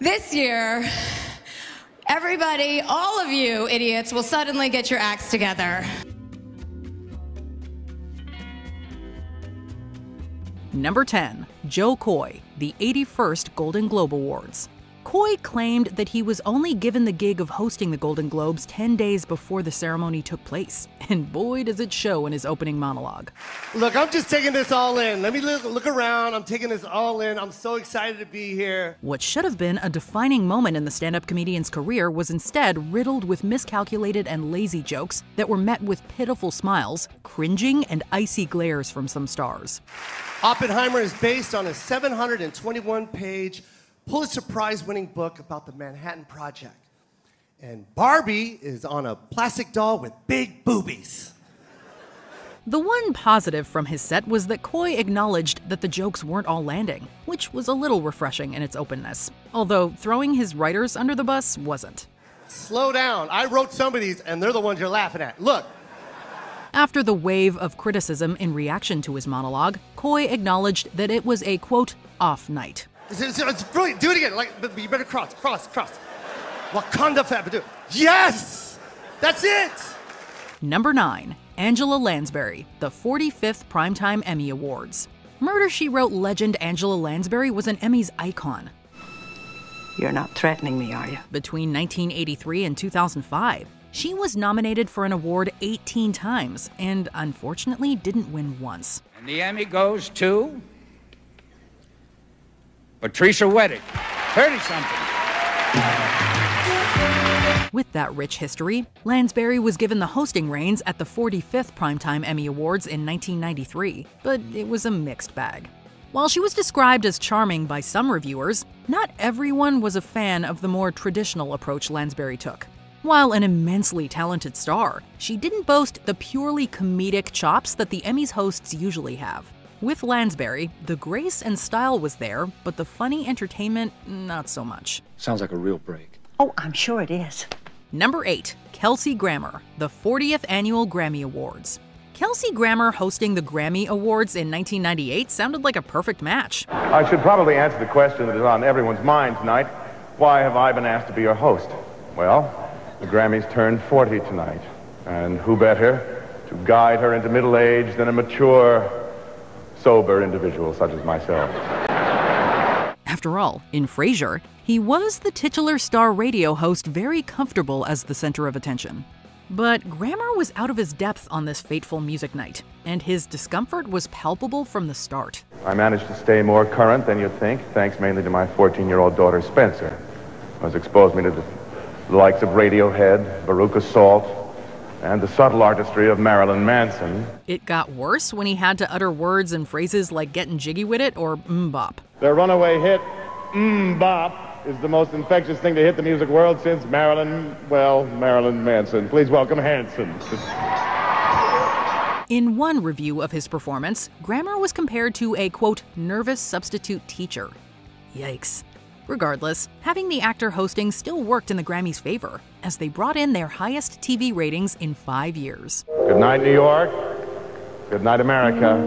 This year, everybody, all of you idiots, will suddenly get your acts together. Number 10. Joe Coy, the 81st Golden Globe Awards. Coy claimed that he was only given the gig of hosting the Golden Globes 10 days before the ceremony took place. And boy, does it show in his opening monologue. Look, I'm just taking this all in. Let me look around. I'm taking this all in. I'm so excited to be here. What should have been a defining moment in the stand-up comedian's career was instead riddled with miscalculated and lazy jokes that were met with pitiful smiles, cringing, and icy glares from some stars. Oppenheimer is based on a 721-page Pulitzer Prize-winning book about the Manhattan Project. And Barbie is on a plastic doll with big boobies. The one positive from his set was that Coy acknowledged that the jokes weren't all landing, which was a little refreshing in its openness, although throwing his writers under the bus wasn't. Slow down. I wrote some of these, and they're the ones you're laughing at. Look. After the wave of criticism in reaction to his monologue, Coy acknowledged that it was a, quote, off night. It's brilliant. Do it again. But you better cross. Wakanda forever. Yes! That's it! Number 9. Angela Lansbury, the 45th Primetime Emmy Awards. Murder, She Wrote legend Angela Lansbury was an Emmys icon. You're not threatening me, are you? Between 1983 and 2005, she was nominated for an award 18 times and unfortunately didn't win once. And the Emmy goes to Patricia Weddick, 30-something. With that rich history, Lansbury was given the hosting reins at the 45th Primetime Emmy Awards in 1993, but it was a mixed bag. While she was described as charming by some reviewers, not everyone was a fan of the more traditional approach Lansbury took. While an immensely talented star, she didn't boast the purely comedic chops that the Emmys hosts usually have. With Lansbury, the grace and style was there, but the funny entertainment, not so much. Sounds like a real break. Oh, I'm sure it is. Number 8. Kelsey Grammer, the 40th Annual Grammy Awards. Kelsey Grammer hosting the Grammy Awards in 1998 sounded like a perfect match. I should probably answer the question that is on everyone's mind tonight. Why have I been asked to be your host? Well, the Grammys turned 40 tonight. And who better to guide her into middle age than a mature, sober individual such as myself. After all, in Frasier, he was the titular star radio host very comfortable as the center of attention. But Grammer was out of his depth on this fateful music night, and his discomfort was palpable from the start. I managed to stay more current than you'd think, thanks mainly to my 14-year-old daughter, Spencer, who has exposed me to the likes of Radiohead, Veruca Salt, and the subtle artistry of Marilyn Manson. It got worse when he had to utter words and phrases like getting jiggy with it or bop. Their runaway hit, bop, is the most infectious thing to hit the music world since Marilyn Manson. Please welcome Hanson. In one review of his performance, Grammer was compared to a, quote, nervous substitute teacher. Yikes. Regardless, having the actor hosting still worked in the Grammys' favor, as they brought in their highest TV ratings in 5 years. Good night, New York. Good night, America.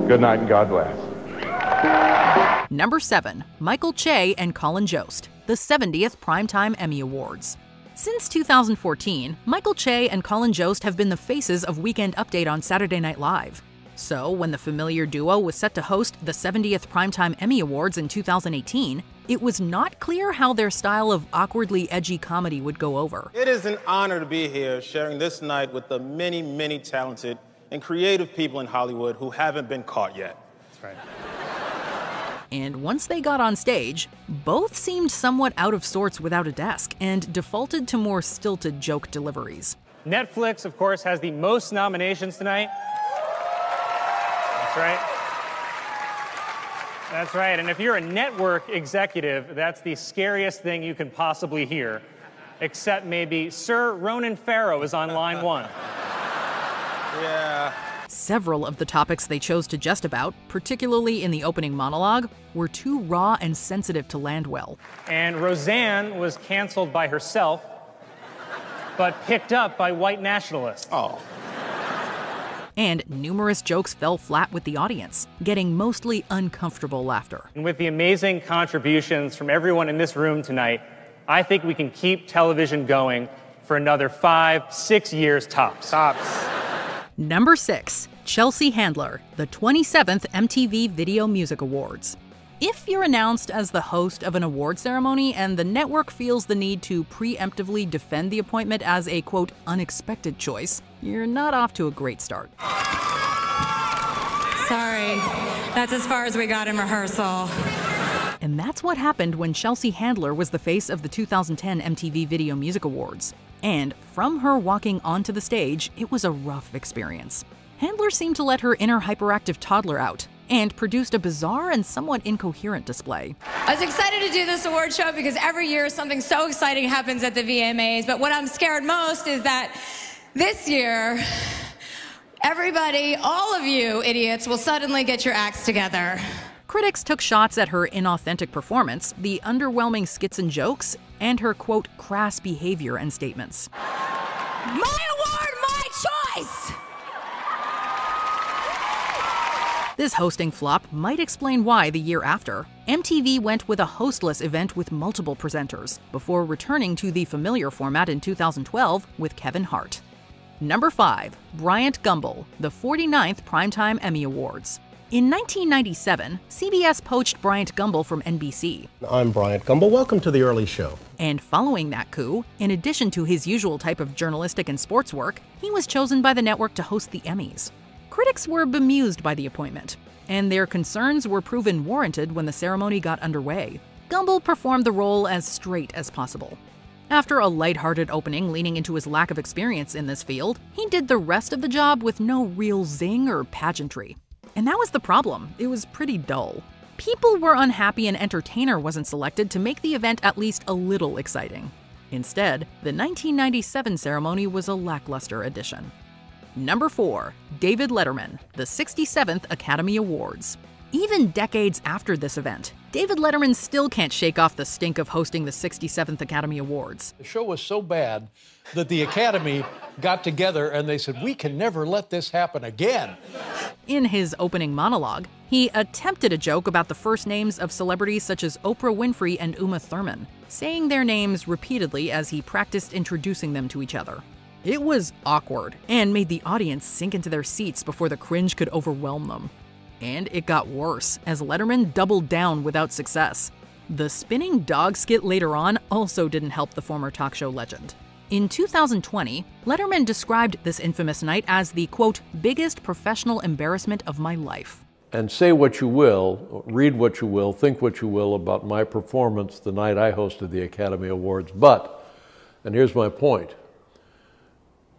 Good night, and God bless. Number 7. Michael Che and Colin Jost, the 70th Primetime Emmy Awards. Since 2014, Michael Che and Colin Jost have been the faces of Weekend Update on Saturday Night Live. So, when the familiar duo was set to host the 70th Primetime Emmy Awards in 2018, it was not clear how their style of awkwardly edgy comedy would go over. It is an honor to be here sharing this night with the many, many talented and creative people in Hollywood who haven't been caught yet. That's right. And once they got on stage, both seemed somewhat out of sorts without a desk and defaulted to more stilted joke deliveries. Netflix, of course, has the most nominations tonight. That's right. That's right. And if you're a network executive, that's the scariest thing you can possibly hear. Except maybe Sir Ronan Farrow is on line 1. Yeah. Several of the topics they chose to jest about, particularly in the opening monologue, were too raw and sensitive to land well. And Roseanne was canceled by herself, but picked up by white nationalists. Oh. and numerous jokes fell flat with the audience, getting mostly uncomfortable laughter. And with the amazing contributions from everyone in this room tonight, I think we can keep television going for another 5-6 years tops. Number 6, Chelsea Handler, the 27th MTV Video Music Awards. If you're announced as the host of an award ceremony and the network feels the need to preemptively defend the appointment as a, quote, unexpected choice, you're not off to a great start. Sorry, that's as far as we got in rehearsal. And that's what happened when Chelsea Handler was the face of the 2010 MTV Video Music Awards. And from her walking onto the stage, it was a rough experience. Handler seemed to let her inner hyperactive toddler out and produced a bizarre and somewhat incoherent display. I was excited to do this award show because every year something so exciting happens at the VMAs, but what I'm scared most is that this year, everybody, all of you idiots, will suddenly get your acts together. Critics took shots at her inauthentic performance, the underwhelming skits and jokes, and her, quote, crass behavior and statements. My award, my choice! This hosting flop might explain why the year after, MTV went with a hostless event with multiple presenters, before returning to the familiar format in 2012 with Kevin Hart. Number 5, Bryant Gumbel, the 49th Primetime Emmy Awards. In 1997, CBS poached Bryant Gumbel from NBC. I'm Bryant Gumbel. Welcome to The Early Show. And following that coup, in addition to his usual type of journalistic and sports work, he was chosen by the network to host the Emmys. Critics were bemused by the appointment, and their concerns were proven warranted when the ceremony got underway. Gumbel performed the role as straight as possible. After a lighthearted opening leaning into his lack of experience in this field, he did the rest of the job with no real zing or pageantry. And that was the problem. It was pretty dull. People were unhappy an entertainer wasn't selected to make the event at least a little exciting. Instead, the 1997 ceremony was a lackluster edition. Number 4, David Letterman, the 67th Academy Awards. Even decades after this event, David Letterman still can't shake off the stink of hosting the 67th Academy Awards. The show was so bad that the Academy got together and they said, we can never let this happen again. In his opening monologue, he attempted a joke about the first names of celebrities such as Oprah Winfrey and Uma Thurman, saying their names repeatedly as he practiced introducing them to each other. It was awkward and made the audience sink into their seats before the cringe could overwhelm them. And it got worse as Letterman doubled down without success. The spinning dog skit later on also didn't help the former talk show legend. In 2020, Letterman described this infamous night as the, quote, biggest professional embarrassment of my life. And say what you will, read what you will, think what you will about my performance the night I hosted the Academy Awards, but, and here's my point,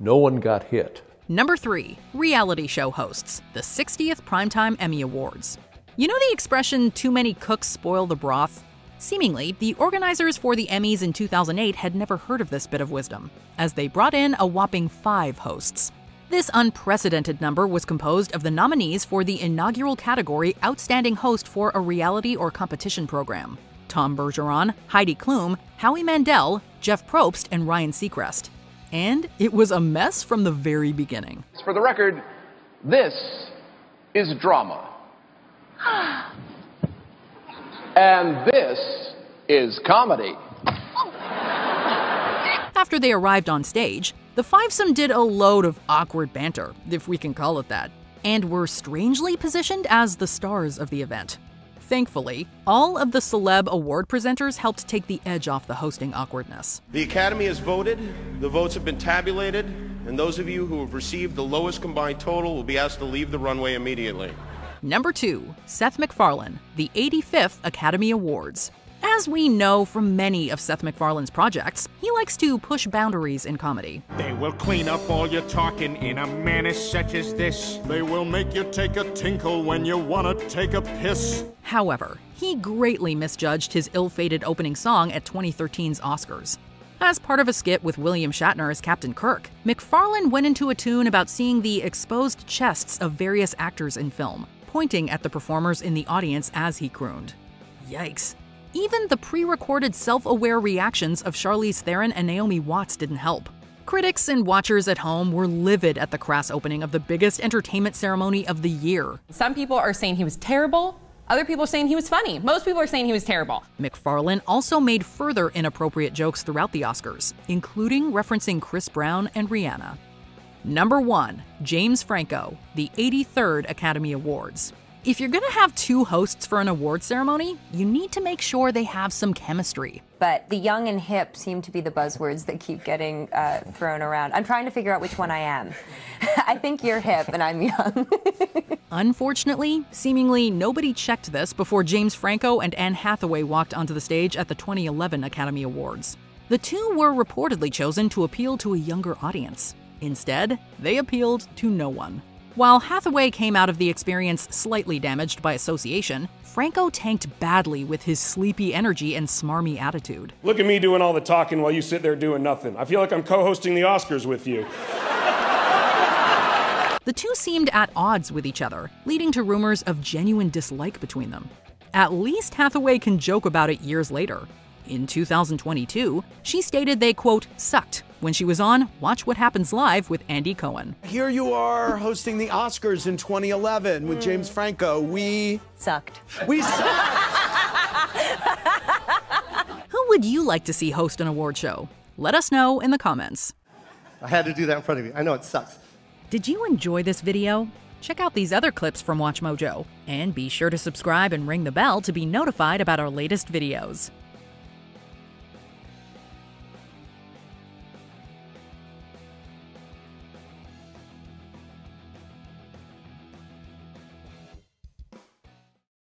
no one got hit. Number 3, reality show hosts, the 60th Primetime Emmy Awards. You know the expression, too many cooks spoil the broth? Seemingly, the organizers for the Emmys in 2008 had never heard of this bit of wisdom, as they brought in a whopping 5 hosts. This unprecedented number was composed of the nominees for the inaugural category Outstanding Host for a Reality or Competition Program: Tom Bergeron, Heidi Klum, Howie Mandel, Jeff Probst, and Ryan Seacrest. And it was a mess from the very beginning. For the record, this is drama. And this is comedy. After they arrived on stage, the fivesome did a load of awkward banter, if we can call it that, and were strangely positioned as the stars of the event. Thankfully, all of the celeb award presenters helped take the edge off the hosting awkwardness. The Academy has voted, the votes have been tabulated, and those of you who have received the lowest combined total will be asked to leave the runway immediately. Number 2, Seth MacFarlane, the 85th Academy Awards. As we know from many of Seth MacFarlane's projects, he likes to push boundaries in comedy. They will clean up all your talking in a manner such as this. They will make you take a tinkle when you want to take a piss. However, he greatly misjudged his ill-fated opening song at 2013's Oscars. As part of a skit with William Shatner as Captain Kirk, MacFarlane went into a tune about seeing the exposed chests of various actors in film, pointing at the performers in the audience as he crooned. Yikes. Even the pre-recorded self-aware reactions of Charlize Theron and Naomi Watts didn't help. Critics and watchers at home were livid at the crass opening of the biggest entertainment ceremony of the year. Some people are saying he was terrible. Other people are saying he was funny. Most people are saying he was terrible. MacFarlane also made further inappropriate jokes throughout the Oscars, including referencing Chris Brown and Rihanna. Number 1. James Franco, the 83rd Academy Awards. If you're gonna have two hosts for an award ceremony, you need to make sure they have some chemistry. But the young and hip seem to be the buzzwords that keep getting thrown around. I'm trying to figure out which one I am. I think you're hip and I'm young. Unfortunately, seemingly nobody checked this before James Franco and Anne Hathaway walked onto the stage at the 2011 Academy Awards. The two were reportedly chosen to appeal to a younger audience. Instead, they appealed to no one. While Hathaway came out of the experience slightly damaged by association, Franco tanked badly with his sleepy energy and smarmy attitude. Look at me doing all the talking while you sit there doing nothing. I feel like I'm co-hosting the Oscars with you. The two seemed at odds with each other, leading to rumors of genuine dislike between them. At least Hathaway can joke about it years later. In 2022, she stated they, quote, sucked when she was on Watch What Happens Live with Andy Cohen. Here you are hosting the Oscars in 2011 with James Franco. We sucked. We sucked. Who would you like to see host an award show? Let us know in the comments. I had to do that in front of you. I know it sucks. Did you enjoy this video? Check out these other clips from WatchMojo. And be sure to subscribe and ring the bell to be notified about our latest videos.